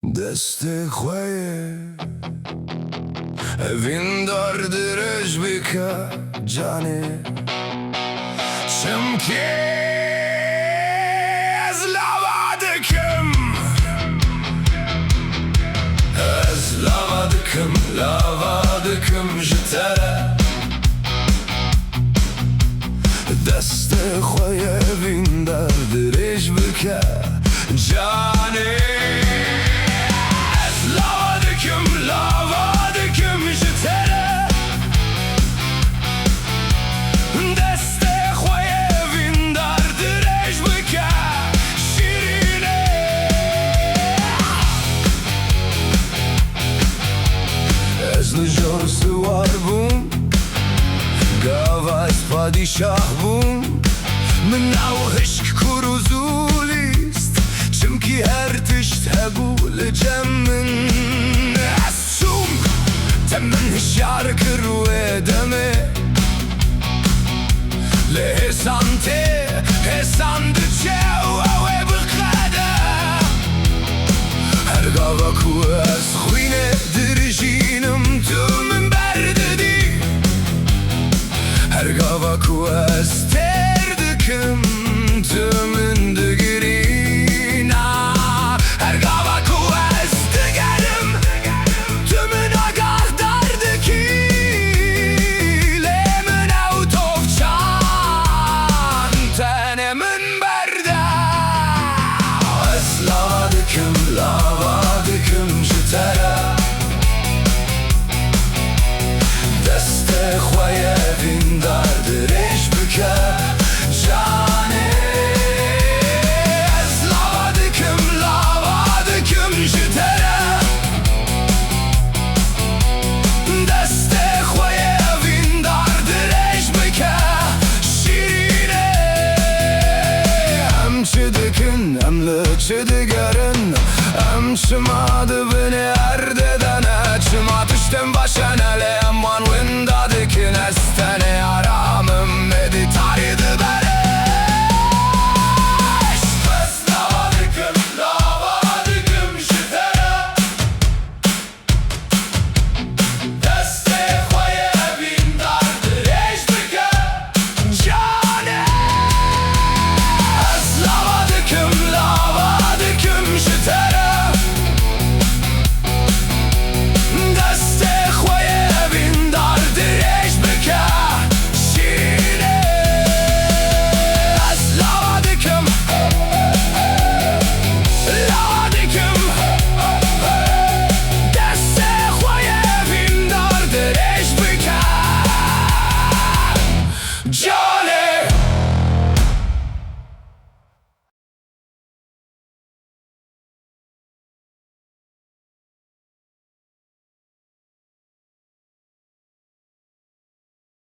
دست خوی وین دردرش بکا جانه چمکی از لوادکم لوادکم جتره دست خوی وین دردرش بکا جانه لوادکم جتره دست خوی وین دردرش بکا شیرینه از نجار سوار بوم گاواز پادشاه بوم من او عشق کروزولیست چمکی هر تشت هقول جمن السوم تمن شعرك روي دمي لهسانتي هسان دجاو اوي بقادة هرقابك واس خوينة درجينم تو من برددي هرقابك واس تردكم تو من دقرينا هرقابك واس دقرم تو من آگاه دردكي لمن او توفشان تاني من بردا واس لوادكم جتره دست خوی وین دردرش بکا جانه از لوادکم جتره دست خوی وین دردرش بکا شیرینه هم چه دکن هم لچه دگرن هم چه ماده